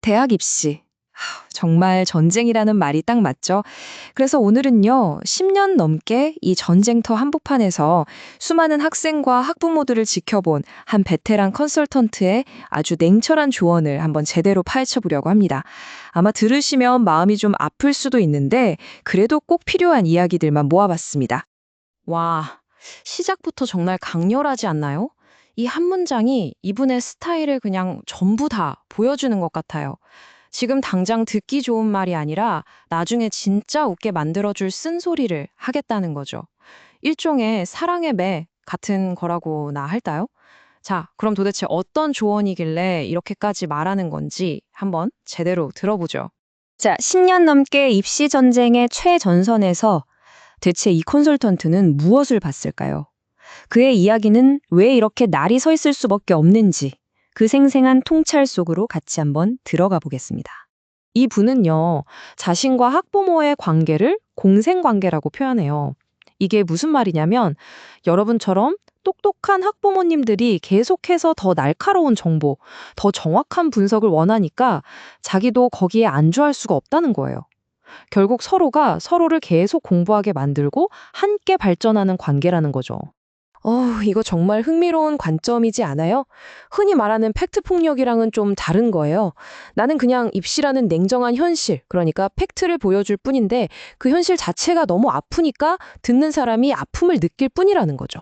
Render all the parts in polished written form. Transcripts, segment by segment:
대학 입시. 정말 전쟁이라는 말이 딱 맞죠. 그래서 오늘은요, 10년 넘게 이 전쟁터 한복판에서 수많은 학생과 학부모들을 지켜본 한 베테랑 컨설턴트의 아주 냉철한 조언을 한번 제대로 파헤쳐보려고 합니다. 아마 들으시면 마음이 좀 아플 수도 있는데, 그래도 꼭 필요한 이야기들만 모아봤습니다. 와, 시작부터 정말 강렬하지 않나요? 이 한 문장이 이분의 스타일을 그냥 전부 다 보여주는 것 같아요. 지금 당장 듣기 좋은 말이 아니라 나중에 진짜 웃게 만들어줄 쓴소리를 하겠다는 거죠. 일종의 사랑의 매 같은 거라고나 할까요? 자, 그럼 도대체 어떤 조언이길래 이렇게까지 말하는 건지 한번 제대로 들어보죠. 자, 10년 넘게 입시 전쟁의 최전선에서 대체 이 컨설턴트는 무엇을 봤을까요? 그의 이야기는 왜 이렇게 날이 서 있을 수밖에 없는지 그 생생한 통찰 속으로 같이 한번 들어가 보겠습니다. 이 분은요, 자신과 학부모의 관계를 공생관계라고 표현해요. 이게 무슨 말이냐면 여러분처럼 똑똑한 학부모님들이 계속해서 더 날카로운 정보, 더 정확한 분석을 원하니까 자기도 거기에 안주할 수가 없다는 거예요. 결국 서로가 서로를 계속 공부하게 만들고 함께 발전하는 관계라는 거죠. 이거 정말 흥미로운 관점이지 않아요? 흔히 말하는 팩트 폭력이랑은 좀 다른 거예요. 나는 그냥 입시라는 냉정한 현실, 그러니까 팩트를 보여줄 뿐인데 그 현실 자체가 너무 아프니까 듣는 사람이 아픔을 느낄 뿐이라는 거죠.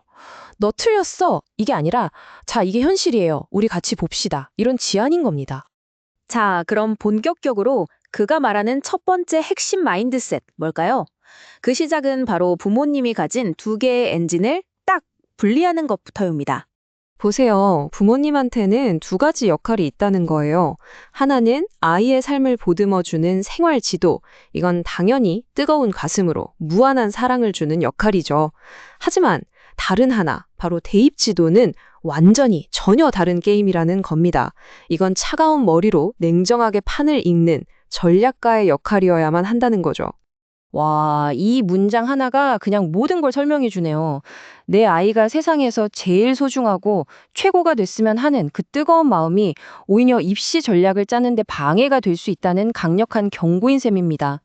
너 틀렸어. 이게 아니라, 자, 이게 현실이에요. 우리 같이 봅시다. 이런 지안인 겁니다. 자, 그럼 본격적으로 그가 말하는 첫 번째 핵심 마인드셋, 뭘까요? 그 시작은 바로 부모님이 가진 두 개의 엔진을 딱 분리하는 것부터입니다. 보세요. 부모님한테는 두 가지 역할이 있다는 거예요. 하나는 아이의 삶을 보듬어주는 생활 지도. 이건 당연히 뜨거운 가슴으로 무한한 사랑을 주는 역할이죠. 하지만 다른 하나, 바로 대입 지도는 완전히 전혀 다른 게임이라는 겁니다. 이건 차가운 머리로 냉정하게 판을 읽는 전략가의 역할이어야만 한다는 거죠. 와, 이 문장 하나가 그냥 모든 걸 설명해 주네요. 내 아이가 세상에서 제일 소중하고 최고가 됐으면 하는 그 뜨거운 마음이 오히려 입시 전략을 짜는데 방해가 될 수 있다는 강력한 경고인 셈입니다.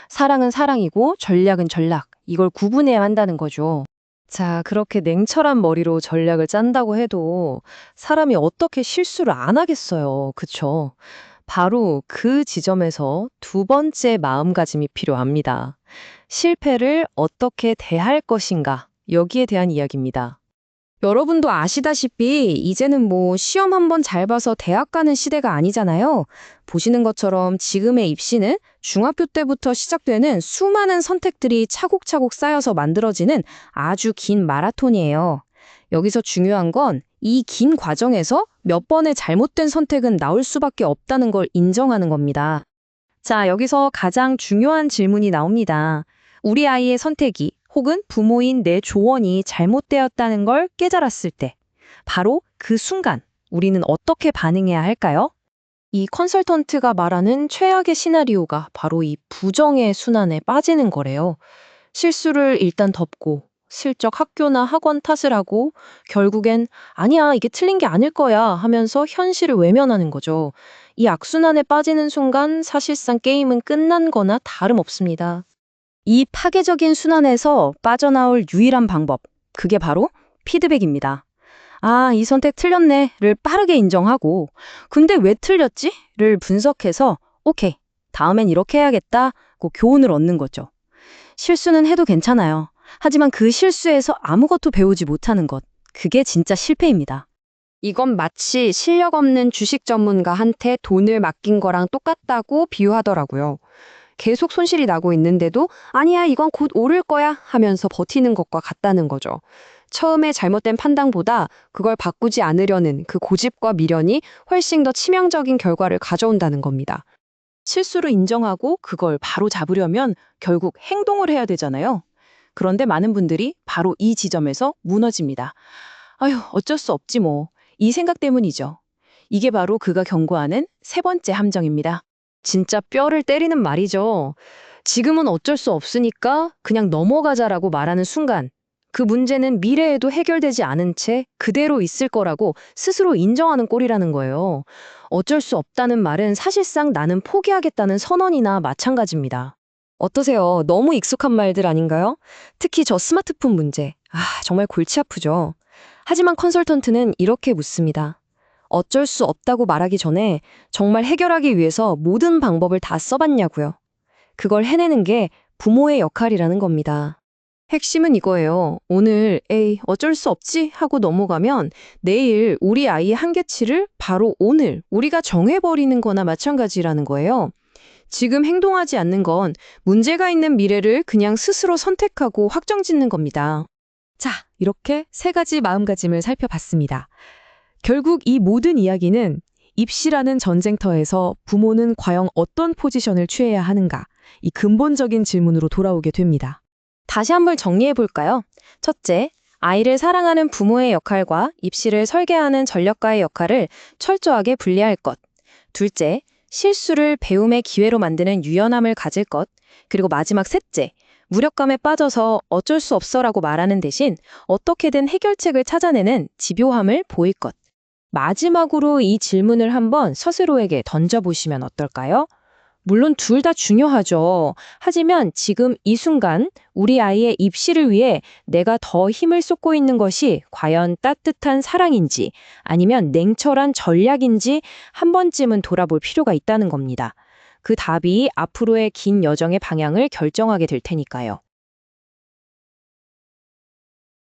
사랑은 사랑이고 전략은 전략. 이걸 구분해야 한다는 거죠. 자, 그렇게 냉철한 머리로 전략을 짠다고 해도 사람이 어떻게 실수를 안 하겠어요. 그쵸? 바로 그 지점에서 두 번째 마음가짐이 필요합니다. 실패를 어떻게 대할 것인가, 여기에 대한 이야기입니다. 여러분도 아시다시피 이제는 시험 한번 잘 봐서 대학 가는 시대가 아니잖아요. 보시는 것처럼 지금의 입시는 중학교 때부터 시작되는 수많은 선택들이 차곡차곡 쌓여서 만들어지는 아주 긴 마라톤이에요. 여기서 중요한 건 이 긴 과정에서 몇 번의 잘못된 선택은 나올 수밖에 없다는 걸 인정하는 겁니다. 자, 여기서 가장 중요한 질문이 나옵니다. 우리 아이의 선택이 혹은 부모인 내 조언이 잘못되었다는 걸 깨달았을 때, 바로 그 순간 우리는 어떻게 반응해야 할까요? 이 컨설턴트가 말하는 최악의 시나리오가 바로 이 부정의 순환에 빠지는 거래요. 실수를 일단 덮고 슬쩍 학교나 학원 탓을 하고 결국엔 아니야, 이게 틀린 게 아닐 거야 하면서 현실을 외면하는 거죠. 이 악순환에 빠지는 순간 사실상 게임은 끝난 거나 다름없습니다. 이 파괴적인 순환에서 빠져나올 유일한 방법, 그게 바로 피드백입니다. 아, 이 선택 틀렸네를 빠르게 인정하고, 근데 왜 틀렸지?를 분석해서 오케이, 다음엔 이렇게 해야겠다고 교훈을 얻는 거죠. 실수는 해도 괜찮아요. 하지만 그 실수에서 아무것도 배우지 못하는 것, 그게 진짜 실패입니다. 이건 마치 실력 없는 주식 전문가한테 돈을 맡긴 거랑 똑같다고 비유하더라고요. 계속 손실이 나고 있는데도 아니야, 이건 곧 오를 거야 하면서 버티는 것과 같다는 거죠. 처음에 잘못된 판단보다 그걸 바꾸지 않으려는 그 고집과 미련이 훨씬 더 치명적인 결과를 가져온다는 겁니다. 실수를 인정하고 그걸 바로 잡으려면 결국 행동을 해야 되잖아요. 그런데 많은 분들이 바로 이 지점에서 무너집니다. 아휴, 어쩔 수 없지 뭐. 이 생각 때문이죠. 이게 바로 그가 경고하는 세 번째 함정입니다. 진짜 뼈를 때리는 말이죠. 지금은 어쩔 수 없으니까 그냥 넘어가자라고 말하는 순간, 그 문제는 미래에도 해결되지 않은 채 그대로 있을 거라고 스스로 인정하는 꼴이라는 거예요. 어쩔 수 없다는 말은 사실상 나는 포기하겠다는 선언이나 마찬가지입니다. 어떠세요? 너무 익숙한 말들 아닌가요? 특히 저 스마트폰 문제. 정말 골치 아프죠. 하지만 컨설턴트는 이렇게 묻습니다. 어쩔 수 없다고 말하기 전에 정말 해결하기 위해서 모든 방법을 다 써봤냐고요. 그걸 해내는 게 부모의 역할이라는 겁니다. 핵심은 이거예요. 오늘 에이 어쩔 수 없지 하고 넘어가면 내일 우리 아이의 한계치를 바로 오늘 우리가 정해버리는 거나 마찬가지라는 거예요. 지금 행동하지 않는 건 문제가 있는 미래를 그냥 스스로 선택하고 확정짓는 겁니다. 자, 이렇게 세 가지 마음가짐을 살펴봤습니다. 결국 이 모든 이야기는 입시라는 전쟁터에서 부모는 과연 어떤 포지션을 취해야 하는가, 이 근본적인 질문으로 돌아오게 됩니다. 다시 한번 정리해 볼까요? 첫째, 아이를 사랑하는 부모의 역할과 입시를 설계하는 전략가의 역할을 철저하게 분리할 것. 둘째, 실수를 배움의 기회로 만드는 유연함을 가질 것. 그리고 마지막 셋째, 무력감에 빠져서 어쩔 수 없어라고 말하는 대신 어떻게든 해결책을 찾아내는 집요함을 보일 것. 마지막으로 이 질문을 한번 스스로에게 던져보시면 어떨까요? 물론 둘 다 중요하죠. 하지만 지금 이 순간 우리 아이의 입시를 위해 내가 더 힘을 쏟고 있는 것이 과연 따뜻한 사랑인지 아니면 냉철한 전략인지 한 번쯤은 돌아볼 필요가 있다는 겁니다. 그 답이 앞으로의 긴 여정의 방향을 결정하게 될 테니까요.